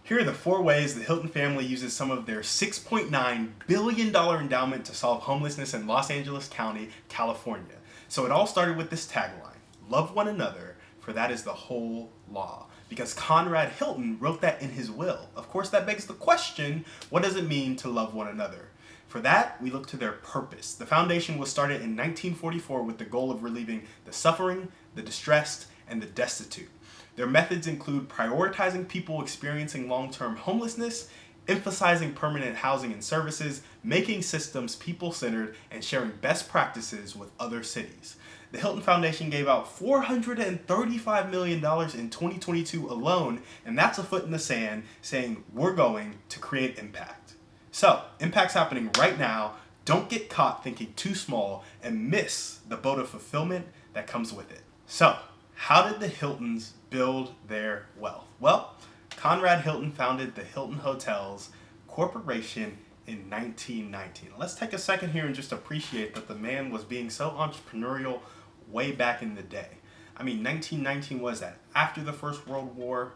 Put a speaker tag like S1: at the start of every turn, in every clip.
S1: Here are the 4 ways the Hilton family uses some of their $6.9 billion endowment to solve homelessness in Los Angeles County, California. So it all started with this tagline, love one another, for that is the whole law. Because Conrad Hilton wrote that in his will. Of course, that begs the question, what does it mean to love one another? For that, we look to their purpose. The foundation was started in 1944 with the goal of relieving the suffering, the distressed, and the destitute. Their methods include prioritizing people experiencing long-term homelessness, emphasizing permanent housing and services, making systems people-centered, and sharing best practices with other cities. The Hilton Foundation gave out $435 million in 2022 alone, and that's a foot in the sand saying we're going to create impact. So, impact's happening right now. Don't get caught thinking too small and miss the boat of fulfillment that comes with it. So, how did the Hiltons build their wealth? Well, Conrad Hilton founded the Hilton Hotels Corporation in 1919. Let's take a second here and just appreciate that the man was being so entrepreneurial way back in the day. I mean, 1919 was that after the First World War,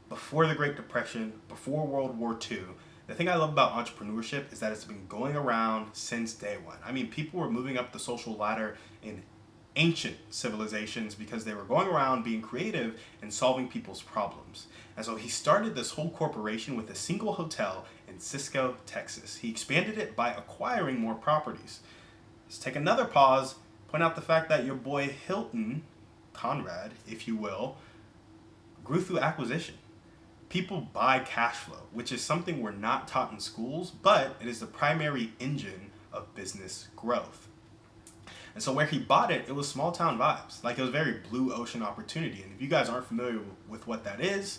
S1: before the Great Depression, before World War II. The thing I love about entrepreneurship is that it's been going around since day one. I mean, people were moving up the social ladder in ancient civilizations because they were going around being creative and solving people's problems. And so he started this whole corporation with a single hotel in Cisco, Texas. He expanded it by acquiring more properties. Let's take another pause, point out the fact that your boy Hilton, Conrad, if you will, grew through acquisition. People buy cash flow, which is something we're not taught in schools, but it is the primary engine of business growth. And so where he bought it, it was small town vibes. Like, it was very blue ocean opportunity. And if you guys aren't familiar with what that is,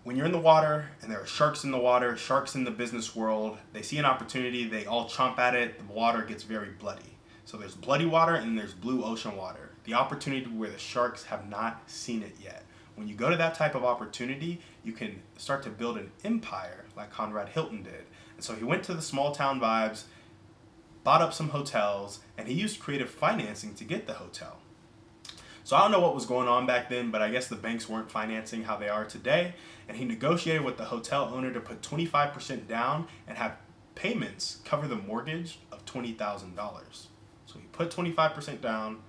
S1: when you're in the water and there are sharks in the water, sharks in the business world, they see an opportunity, they all chomp at it, the water gets very bloody. So there's bloody water and there's blue ocean water. The opportunity where the sharks have not seen it yet. When you go to that type of opportunity, you can start to build an empire like Conrad Hilton did. And so he went to the small town vibes, bought up some hotels, and he used creative financing to get the hotel. So I don't know what was going on back then, but I guess the banks weren't financing how they are today. And he negotiated with the hotel owner to put 25% down and have payments cover the mortgage of $20,000. So he put 25% down,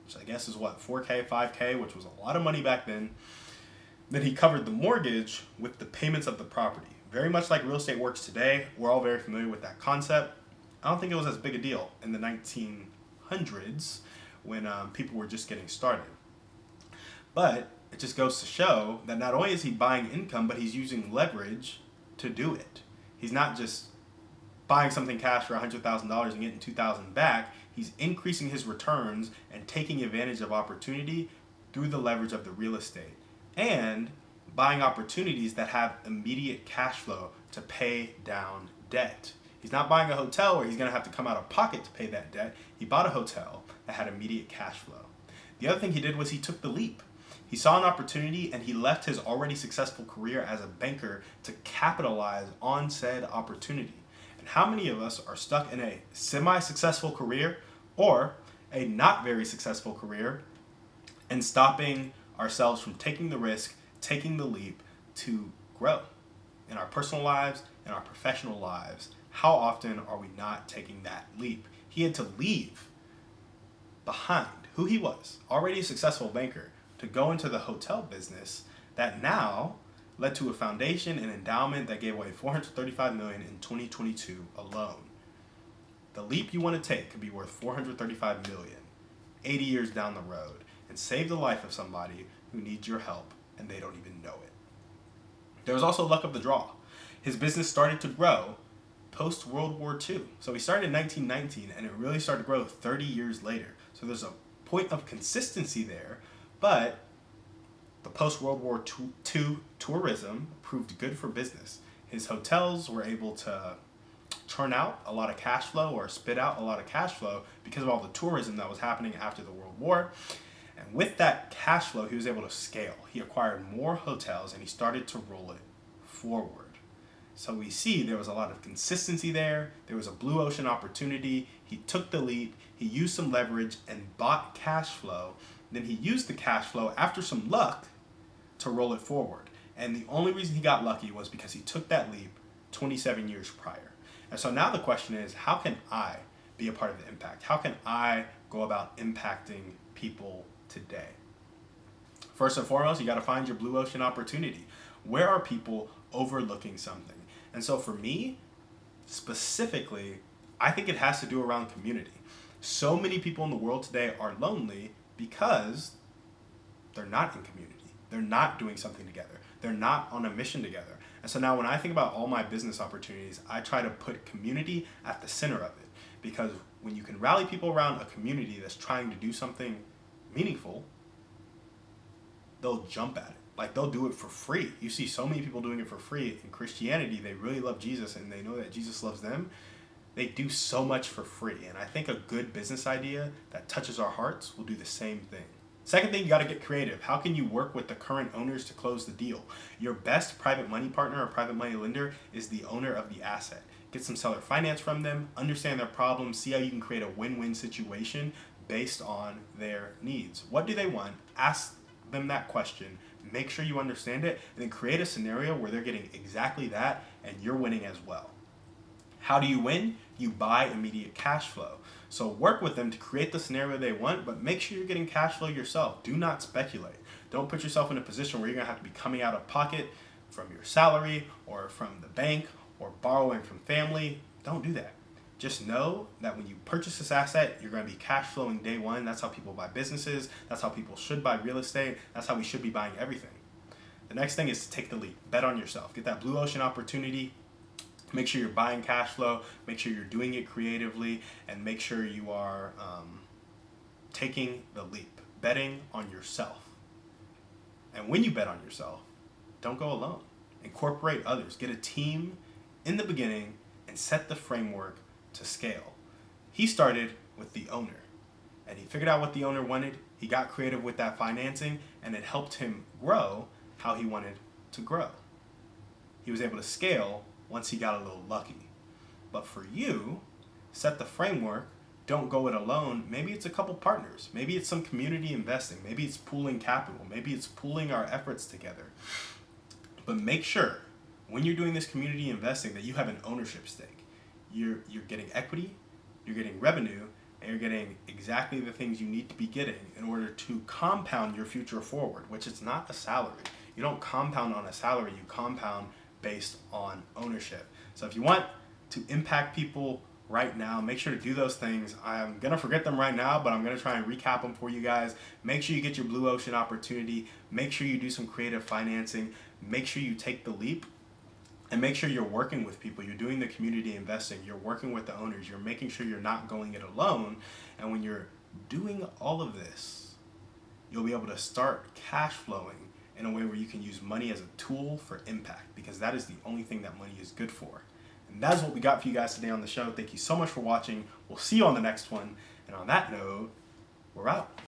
S1: which I guess is what, 4K, 5K, which was a lot of money back then. Then he covered the mortgage with the payments of the property. Very much like real estate works today. We're all very familiar with that concept. I don't think it was as big a deal in the 1900s when people were just getting started. But it just goes to show that not only is he buying income, but he's using leverage to do it. He's not just buying something cash for $100,000 and getting $2,000 back. He's increasing his returns and taking advantage of opportunity through the leverage of the real estate and buying opportunities that have immediate cash flow to pay down debt. He's not buying a hotel where he's going to have to come out of pocket to pay that debt. He bought a hotel that had immediate cash flow. The other thing he did was he took the leap. He saw an opportunity and he left his already successful career as a banker to capitalize on said opportunity. And how many of us are stuck in a semi-successful career or a not very successful career and stopping ourselves from taking the risk, taking the leap to grow in our personal lives, in our professional lives? How often are we not taking that leap? He had to leave behind who he was, already a successful banker, to go into the hotel business that now led to a foundation and endowment that gave away $435 million in 2022 alone. The leap you want to take could be worth $435 million 80 years down the road and save the life of somebody who needs your help and they don't even know it. There was also luck of the draw. His business started to grow post-World War II. So he started in 1919 and it really started to grow 30 years later. So there's a point of consistency there, but the post-World War II tourism proved good for business. His hotels were able to turn out a lot of cash flow or spit out a lot of cash flow because of all the tourism that was happening after the World War. And with that cash flow, he was able to scale. He acquired more hotels and he started to roll it forward. So we see there was a lot of consistency there. There was a blue ocean opportunity. He took the leap. He used some leverage and bought cash flow. Then he used the cash flow after some luck to roll it forward. And the only reason he got lucky was because he took that leap 27 years prior. And so now the question is, how can I be a part of the impact? How can I go about impacting people today? First and foremost, you got to find your blue ocean opportunity. Where are people overlooking something? And so for me, specifically, I think it has to do around community. So many people in the world today are lonely because they're not in community. They're not doing something together. They're not on a mission together. And so now when I think about all my business opportunities, I try to put community at the center of it. Because when you can rally people around a community that's trying to do something meaningful, they'll jump at it. Like, they'll do it for free. You see so many people doing it for free. In Christianity, they really love Jesus and they know that Jesus loves them. They do so much for free. And I think a good business idea that touches our hearts will do the same thing. Second thing, you got to get creative. How can you work with the current owners to close the deal? Your best private money partner or private money lender is the owner of the asset. Get some seller finance from them, understand their problems, see how you can create a win-win situation based on their needs. What do they want? Ask them that question, make sure you understand it, and then create a scenario where they're getting exactly that and you're winning as well. How do you win? You buy immediate cash flow. So work with them to create the scenario they want, but make sure you're getting cash flow yourself. Do not speculate. Don't put yourself in a position where you're going to have to be coming out of pocket from your salary or from the bank or borrowing from family. Don't do that. Just know that when you purchase this asset, you're going to be cash flowing day one. That's how people buy businesses. That's how people should buy real estate. That's how we should be buying everything. The next thing is to take the leap. Bet on yourself. Get that blue ocean opportunity. Make sure you're buying cash flow. Make sure you're doing it creatively. And make sure you are taking the leap. Betting on yourself. And when you bet on yourself, don't go alone. Incorporate others. Get a team in the beginning and set the framework to scale. He started with the owner and he figured out what the owner wanted. He got creative with that financing and it helped him grow how he wanted to grow. He was able to scale once he got a little lucky. But for you, set the framework. Don't go it alone. Maybe it's a couple partners. Maybe it's some community investing. Maybe it's pooling capital. Maybe it's pooling our efforts together. But make sure when you're doing this community investing that you have an ownership stake. You're getting equity, you're getting revenue, and you're getting exactly the things you need to be getting in order to compound your future forward, which is not a salary. You don't compound on a salary, you compound based on ownership. So if you want to impact people right now, make sure to do those things. I'm going to forget them right now, but I'm going to try and recap them for you guys. Make sure you get your blue ocean opportunity. Make sure you do some creative financing. Make sure you take the leap. And make sure you're working with people. You're doing the community investing. You're working with the owners. You're making sure you're not going it alone. And when you're doing all of this, you'll be able to start cash flowing in a way where you can use money as a tool for impact, because that is the only thing that money is good for. And that's what we got for you guys today on the show. Thank you so much for watching. We'll see you on the next one. And on that note, we're out.